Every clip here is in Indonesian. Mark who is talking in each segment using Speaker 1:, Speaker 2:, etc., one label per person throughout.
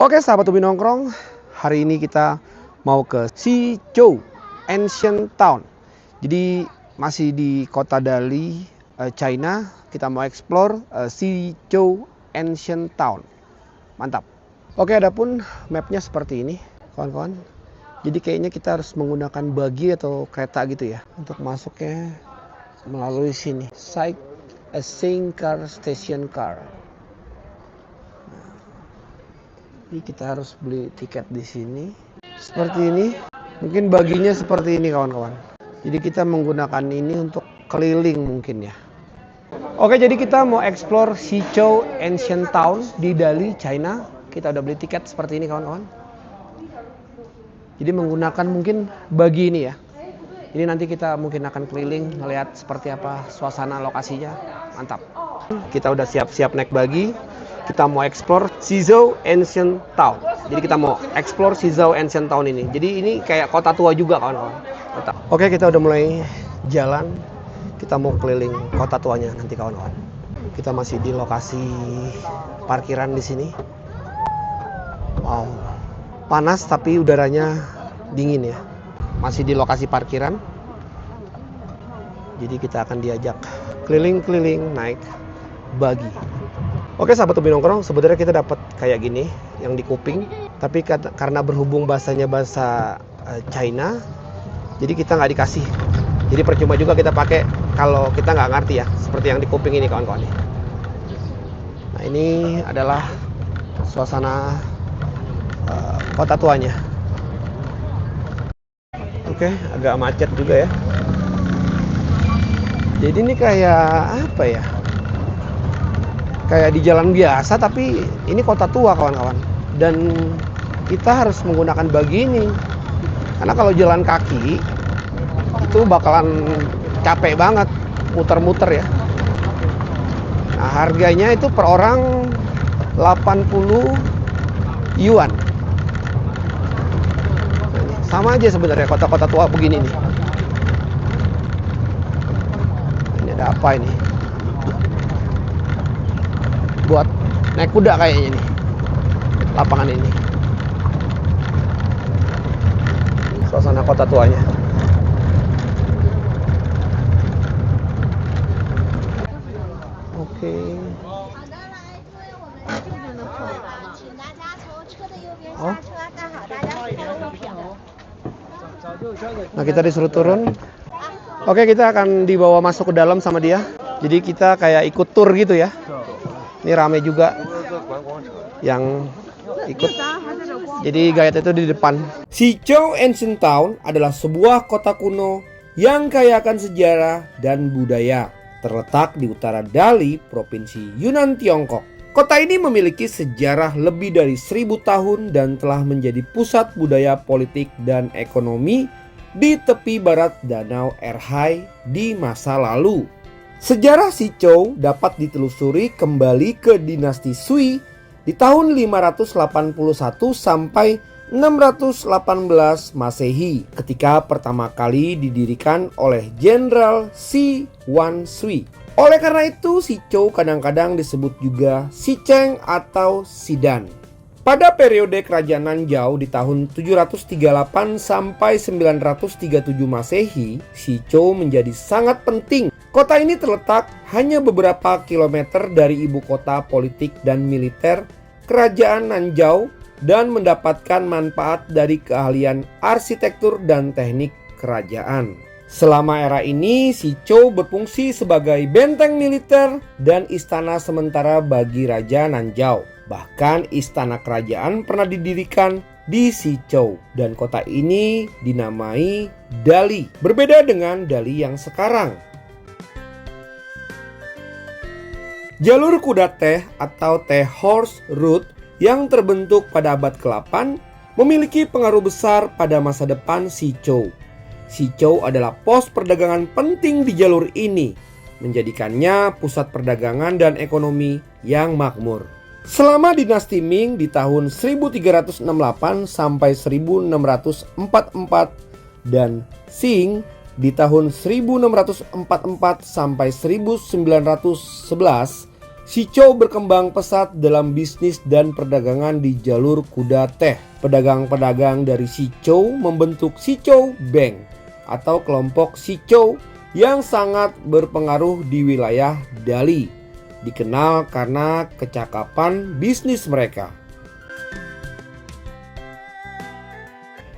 Speaker 1: Oke sahabat Ubi Nongkrong, hari ini kita mau ke Xizhou Ancient Town. Jadi masih di kota Dali, China. Kita mau explore Xizhou Ancient Town. Mantap. Oke, adapun mapnya seperti ini kawan-kawan. Jadi kayaknya kita harus menggunakan buggy atau kereta gitu ya untuk masuknya melalui sini. Site a car station car. Jadi kita harus beli tiket di sini. Seperti ini. Mungkin baginya seperti ini kawan-kawan. Jadi kita menggunakan ini untuk keliling mungkin ya. Oke, jadi kita mau explore Xizhou Ancient Town di Dali, China. Kita udah beli tiket seperti ini kawan-kawan. Jadi menggunakan mungkin bagi ini ya. Ini nanti kita mungkin akan keliling ngelihat seperti apa suasana lokasinya. Mantap. Kita udah siap-siap naik bagi. Kita mau explore Xizhou Ancient Town. Jadi kita mau explore Xizhou Ancient Town ini. Jadi ini kayak kota tua juga kawan-kawan. Oke, kita udah mulai jalan. Kita mau keliling kota tuanya nanti kawan-kawan. Kita masih di lokasi parkiran di sini. Wow, panas tapi udaranya dingin ya. Masih di lokasi parkiran. Jadi kita akan diajak keliling-keliling naik bagi. Oke sahabat Ubi Nongkrong, sebenarnya kita dapat kayak gini yang di kuping, tapi karena berhubung bahasanya bahasa China, jadi kita nggak dikasih. Jadi percuma juga kita pakai kalau kita nggak ngerti ya, seperti yang di kuping ini kawan-kawan. Nah ini adalah suasana kota tuanya. Oke, agak macet juga ya. Jadi ini kayak apa ya? Kayak di jalan biasa, tapi ini kota tua kawan-kawan. Dan kita harus menggunakan bagi ini. Karena kalau jalan kaki itu bakalan capek banget, muter-muter ya. Nah harganya itu per orang 80 yuan. Sama aja sebenarnya kota-kota tua begini nih. Ini ada apa ini? Buat naik kuda kayaknya nih lapangan ini. Suasana kota tuanya. Oke. Oh. Nah kita disuruh turun. Oke, kita akan dibawa masuk ke dalam sama dia. Jadi kita kayak ikut tour gitu ya. Ini rame juga yang ikut. Jadi guide itu di depan.
Speaker 2: Xizhou Ancient Town adalah sebuah kota kuno yang kaya akan sejarah dan budaya. Terletak di utara Dali, Provinsi Yunnan, Tiongkok. Kota ini memiliki sejarah lebih dari 1000 tahun dan telah menjadi pusat budaya politik dan ekonomi di tepi barat Danau Erhai di masa lalu. Sejarah Xizhou dapat ditelusuri kembali ke dinasti Sui di tahun 581 sampai 618 Masehi ketika pertama kali didirikan oleh Jenderal Shi Huangshi. Oleh karena itu Xizhou kadang-kadang disebut juga Xicheng atau Xidan. Pada periode kerajaan Nanzhao di tahun 738 sampai 937 Masehi, Xizhou menjadi sangat penting. Kota ini terletak hanya beberapa kilometer dari ibu kota politik dan militer kerajaan Nanzhao dan mendapatkan manfaat dari keahlian arsitektur dan teknik kerajaan. Selama era ini, Xizhou berfungsi sebagai benteng militer dan istana sementara bagi Raja Nanzhao. Bahkan istana kerajaan pernah didirikan di Xizhou dan kota ini dinamai Dali. Berbeda dengan Dali yang sekarang. Jalur kuda teh atau teh horse route yang terbentuk pada abad ke-8 memiliki pengaruh besar pada masa depan Xizhou. Xizhou adalah pos perdagangan penting di jalur ini, menjadikannya pusat perdagangan dan ekonomi yang makmur. Selama dinasti Ming di tahun 1368 sampai 1644 dan Qing di tahun 1644 sampai 1911, Sichou berkembang pesat dalam bisnis dan perdagangan di jalur kuda teh. Pedagang-pedagang dari Sichou membentuk Sichou Bank atau kelompok Sichou yang sangat berpengaruh di wilayah Dali. Dikenal karena kecakapan bisnis mereka.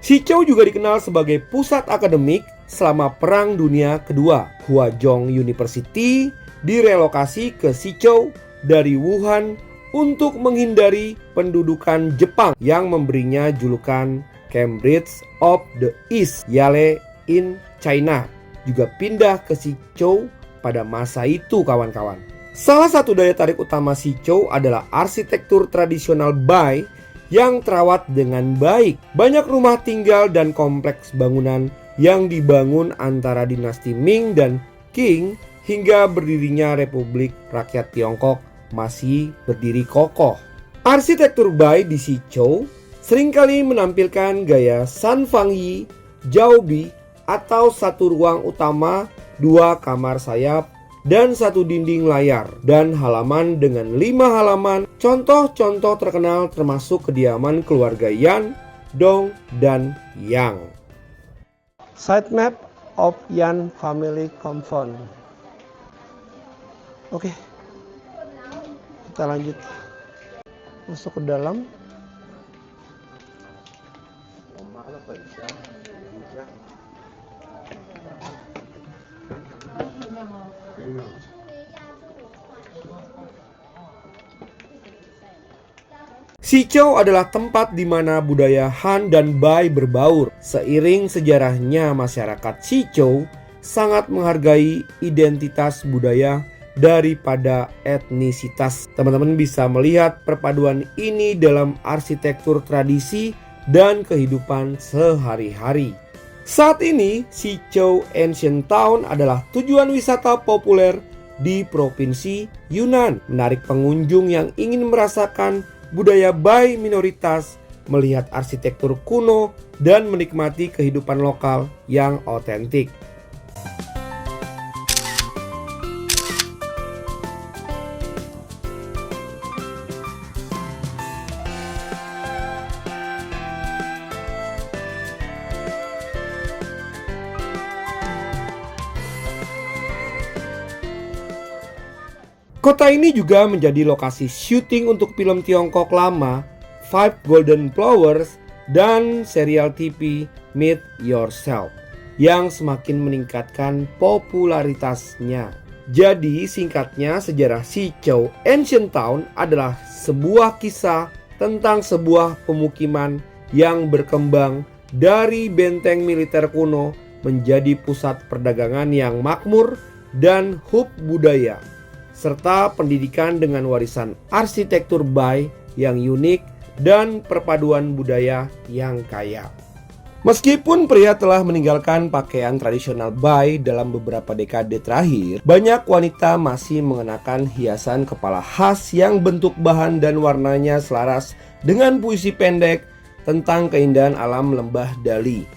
Speaker 2: Sichou juga dikenal sebagai pusat akademik selama Perang Dunia Kedua. Huazhong University direlokasi ke Sichou dari Wuhan untuk menghindari pendudukan Jepang yang memberinya julukan Cambridge of the East, Yale in China. Juga pindah ke Sichou pada masa itu, kawan-kawan. Salah satu daya tarik utama Sichou adalah arsitektur tradisional Bai yang terawat dengan baik. Banyak rumah tinggal dan kompleks bangunan yang dibangun antara dinasti Ming dan Qing hingga berdirinya Republik Rakyat Tiongkok masih berdiri kokoh. Arsitektur Bai di Sichou seringkali menampilkan gaya Sanfangyi, Zhaobi atau satu ruang utama, 2 kamar sayap, dan 1 dinding layar dan halaman dengan 5 halaman. Contoh-contoh terkenal termasuk kediaman keluarga Yan, Dong, dan Yang.
Speaker 1: Side map of Yan family compound. Oke, kita lanjut masuk ke dalam.
Speaker 2: Sichou adalah tempat di mana budaya Han dan Bai berbaur. Seiring sejarahnya, masyarakat Sichou sangat menghargai identitas budaya daripada etnisitas. Teman-teman bisa melihat perpaduan ini dalam arsitektur tradisi dan kehidupan sehari-hari. Saat ini, Sichou Ancient Town adalah tujuan wisata populer di Provinsi Yunnan. Menarik pengunjung yang ingin merasakan budaya Bai minoritas, melihat arsitektur kuno, dan menikmati kehidupan lokal yang otentik. Kota ini juga menjadi lokasi syuting untuk film Tiongkok lama Five Golden Flowers dan serial TV Meet Yourself yang semakin meningkatkan popularitasnya. Jadi singkatnya, sejarah Sichou Ancient Town adalah sebuah kisah tentang sebuah pemukiman yang berkembang dari benteng militer kuno menjadi pusat perdagangan yang makmur dan hub budaya, serta pendidikan dengan warisan arsitektur Bai yang unik dan perpaduan budaya yang kaya. Meskipun pria telah meninggalkan pakaian tradisional Bai dalam beberapa dekade terakhir, banyak wanita masih mengenakan hiasan kepala khas yang bentuk bahan dan warnanya selaras dengan puisi pendek tentang keindahan alam lembah Dali.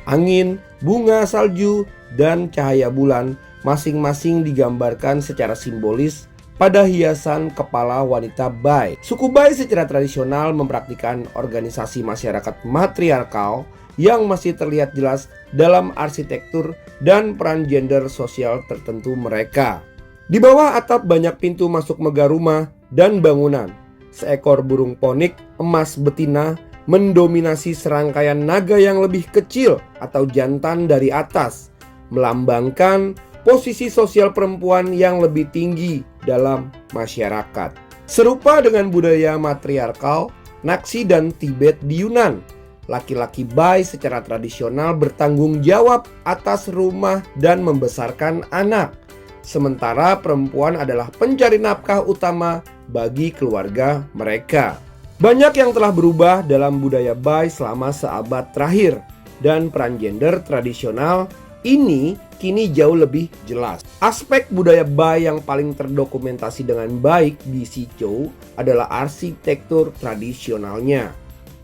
Speaker 2: Angin, bunga salju, dan cahaya bulan masing-masing digambarkan secara simbolis pada hiasan kepala wanita Bai. Suku Bai secara tradisional mempraktikkan organisasi masyarakat matriarkal yang masih terlihat jelas dalam arsitektur dan peran gender sosial tertentu mereka. Di bawah atap banyak pintu masuk megah rumah dan bangunan. Seekor burung ponik emas betina mendominasi serangkaian naga yang lebih kecil atau jantan dari atas, melambangkan posisi sosial perempuan yang lebih tinggi dalam masyarakat. Serupa dengan budaya matriarkal, Naxi dan Tibet di Yunan, laki-laki Bai secara tradisional bertanggung jawab atas rumah dan membesarkan anak, sementara perempuan adalah pencari nafkah utama bagi keluarga mereka. Banyak yang telah berubah dalam budaya Bai selama seabad terakhir, dan peran gender tradisional ini kini jauh lebih jelas. Aspek budaya Bai yang paling terdokumentasi dengan baik di Sichou adalah arsitektur tradisionalnya.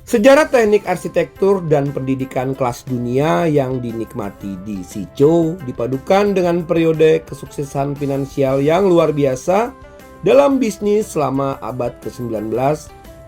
Speaker 2: Sejarah teknik arsitektur dan pendidikan kelas dunia yang dinikmati di Sichou dipadukan dengan periode kesuksesan finansial yang luar biasa dalam bisnis selama abad ke-19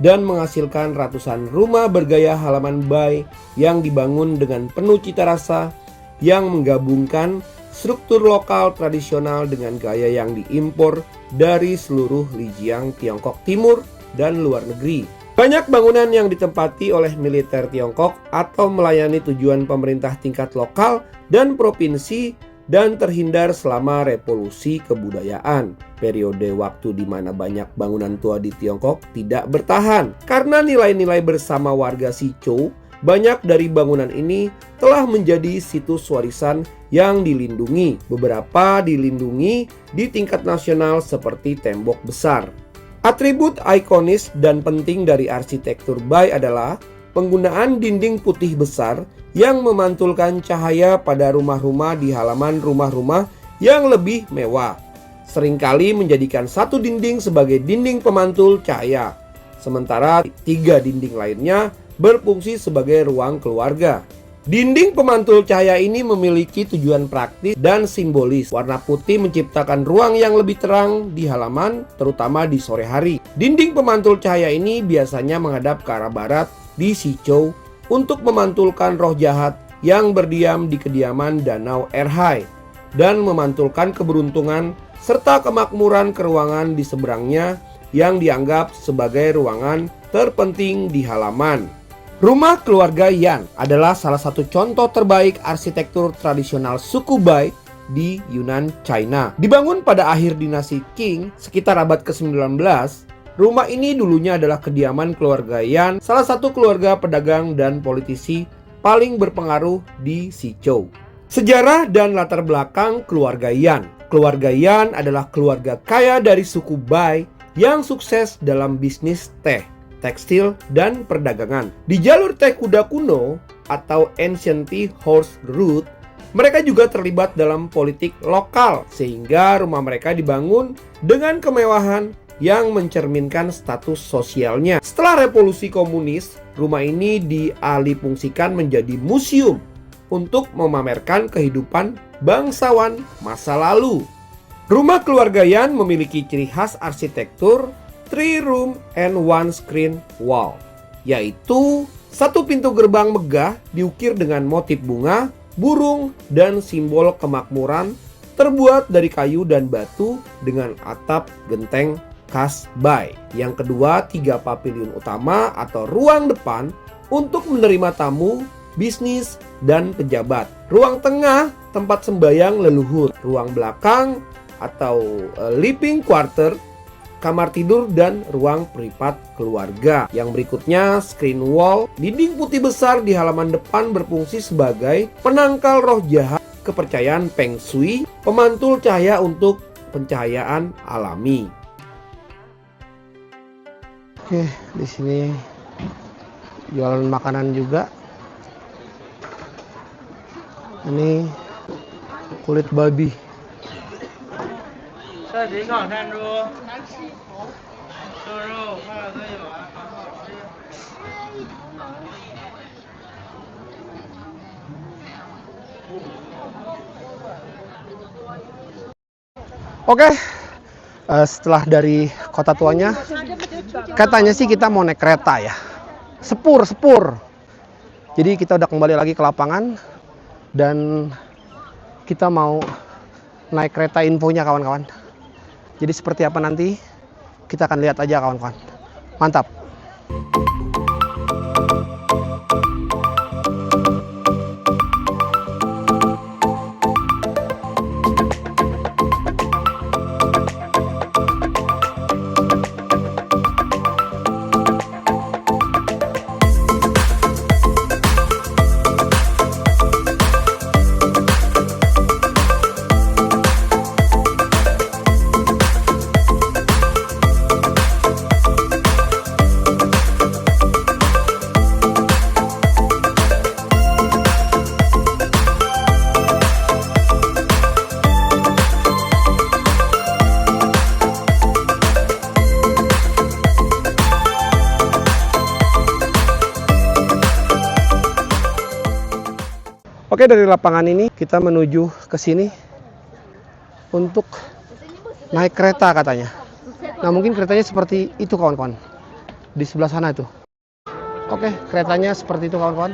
Speaker 2: dan menghasilkan ratusan rumah bergaya halaman bay yang dibangun dengan penuh cita rasa yang menggabungkan struktur lokal tradisional dengan gaya yang diimpor dari seluruh Lijiang Tiongkok Timur dan luar negeri. Banyak bangunan yang ditempati oleh militer Tiongkok atau melayani tujuan pemerintah tingkat lokal dan provinsi dan terhindar selama revolusi kebudayaan. Periode waktu di mana banyak bangunan tua di Tiongkok tidak bertahan. Karena nilai-nilai bersama warga Sichou, banyak dari bangunan ini telah menjadi situs warisan yang dilindungi. Beberapa dilindungi di tingkat nasional seperti tembok besar. Atribut ikonis dan penting dari arsitektur bay adalah penggunaan dinding putih besar yang memantulkan cahaya pada rumah-rumah di halaman rumah-rumah yang lebih mewah. Seringkali menjadikan satu dinding sebagai dinding pemantul cahaya, sementara 3 dinding lainnya berfungsi sebagai ruang keluarga. Dinding pemantul cahaya ini memiliki tujuan praktis dan simbolis. Warna putih menciptakan ruang yang lebih terang di halaman, terutama di sore hari. Dinding pemantul cahaya ini biasanya menghadap ke arah barat di Sichou untuk memantulkan roh jahat yang berdiam di kediaman Danau Erhai dan memantulkan keberuntungan serta kemakmuran ke ruangan di seberangnya yang dianggap sebagai ruangan terpenting di halaman. Rumah keluarga Yan adalah salah satu contoh terbaik arsitektur tradisional suku Bai di Yunnan, China. Dibangun pada akhir dinasti Qing sekitar abad ke-19, rumah ini dulunya adalah kediaman keluarga Yan, salah satu keluarga pedagang dan politisi paling berpengaruh di Sichou. Sejarah dan latar belakang keluarga Yan. Keluarga Yan adalah keluarga kaya dari suku Bai yang sukses dalam bisnis teh, tekstil, dan perdagangan. Di jalur teh kuda kuno atau Ancient Tea Horse Route, mereka juga terlibat dalam politik lokal sehingga rumah mereka dibangun dengan kemewahan yang mencerminkan status sosialnya. Setelah revolusi komunis, rumah ini dialihfungsikan menjadi museum untuk memamerkan kehidupan bangsawan masa lalu. Rumah keluarga Yan memiliki ciri khas arsitektur 3 room and 1 screen wall, yaitu satu pintu gerbang megah diukir dengan motif bunga, burung, dan simbol kemakmuran terbuat dari kayu dan batu dengan atap genteng khas Bai. Yang kedua, 3 pavilion utama atau ruang depan untuk menerima tamu, bisnis, dan pejabat. Ruang tengah tempat sembayang leluhur. Ruang belakang atau living quarter, kamar tidur, dan ruang privat keluarga. Yang berikutnya, screen wall. Dinding putih besar di halaman depan berfungsi sebagai penangkal roh jahat, kepercayaan Feng Shui, pemantul cahaya untuk pencahayaan alami.
Speaker 1: Oke, di sini jualan makanan juga. Ini kulit babi. Oke, setelah dari kota tuanya, katanya sih kita mau naik kereta ya. Sepur. Jadi kita udah kembali lagi ke lapangan dan kita mau naik kereta infonya kawan-kawan. Jadi seperti apa nanti kita akan lihat aja kawan-kawan. Mantap. Oke, dari lapangan ini kita menuju ke sini untuk naik kereta katanya. Nah, mungkin keretanya seperti itu kawan-kawan. Di sebelah sana itu. Oke, keretanya seperti itu kawan-kawan.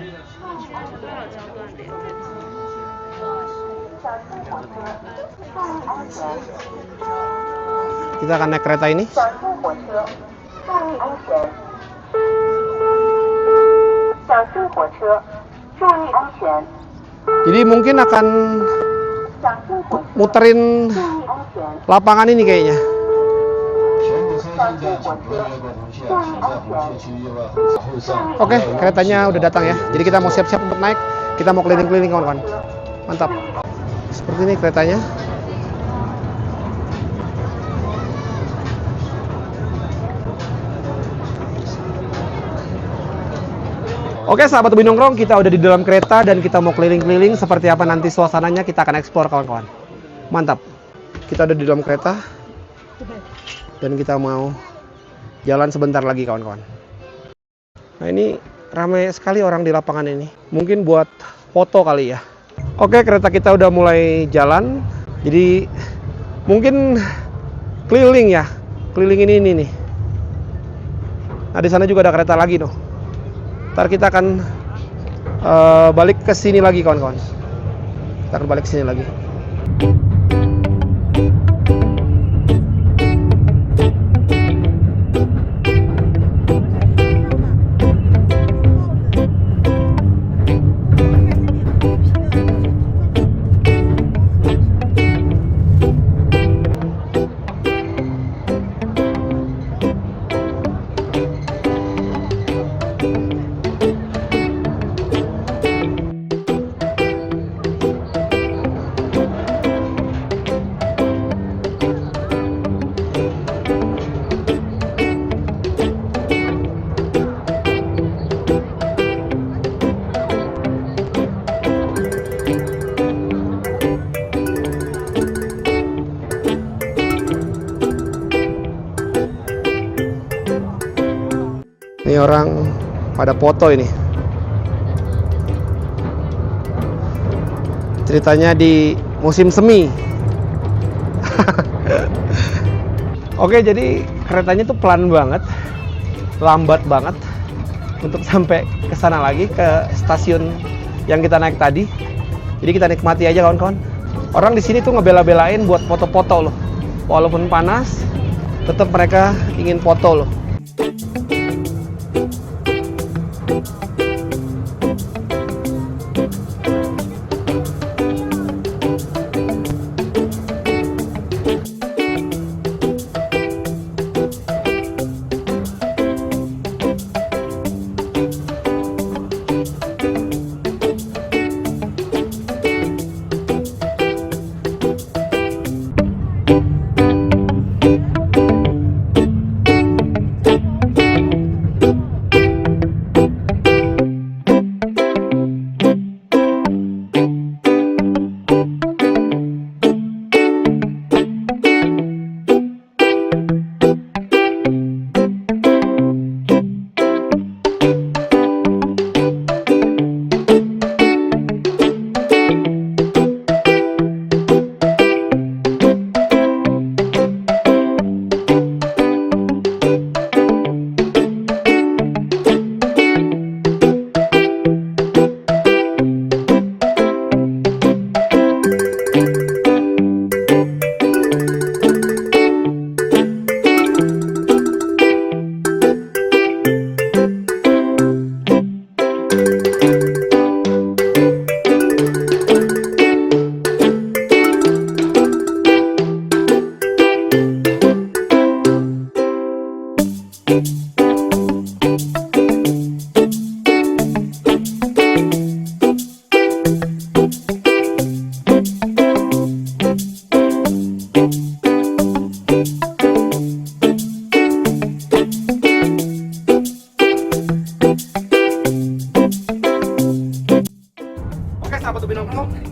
Speaker 1: Kita akan naik kereta ini. Jadi mungkin akan muterin lapangan ini kayaknya. Oke, keretanya udah datang ya. Jadi kita mau siap-siap untuk naik. Kita mau keliling-keliling kawan-kawan. Mantap. Seperti ini keretanya. Oke sahabat Hobi Nongkrong, kita udah di dalam kereta dan kita mau keliling-keliling. Seperti apa nanti suasananya kita akan eksplor kawan-kawan. Mantap. Kita udah di dalam kereta dan kita mau jalan sebentar lagi kawan-kawan. Nah ini ramai sekali orang di lapangan ini. Mungkin buat foto kali ya. Oke, kereta kita udah mulai jalan. Jadi mungkin keliling ya. Keliling ini nih. Nah di sana juga ada kereta lagi tuh. Ntar kita akan balik ke sini lagi kawan-kawan. Kita akan balik ke sini lagi. Ini orang pada foto ini. Ceritanya di musim semi. Oke, jadi keretanya tuh pelan banget, lambat banget untuk sampai ke sana lagi, ke stasiun yang kita naik tadi. Jadi kita nikmati aja kawan-kawan. Orang di sini tuh ngebela-belain buat foto-foto loh. Walaupun panas, tetap mereka ingin foto loh.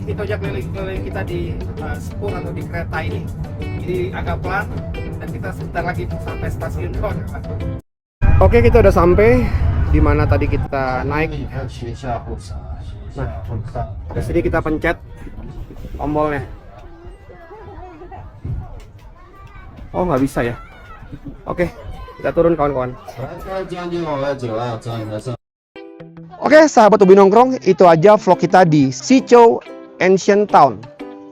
Speaker 1: Itu aja keliling-keliling kita di spur atau di kereta ini. Jadi agak pelan dan kita sebentar lagi sampai stasiun. Oke, kita udah sampai di mana tadi kita naik. Nah, di sini kita pencet tombolnya. Oh, nggak bisa ya? Oke, kita turun kawan-kawan. Oke, sahabat Ubi Nongkrong, itu aja vlog kita di Sichou Ancient Town.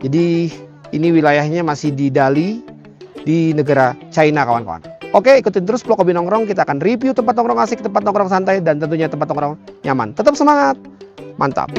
Speaker 1: Jadi ini wilayahnya masih di Dali, di negara China kawan-kawan. Oke, ikutin terus vlog Ubi Nongkrong. Kita akan review tempat nongkrong asik, tempat nongkrong santai, dan tentunya tempat nongkrong nyaman. Tetap semangat, mantap.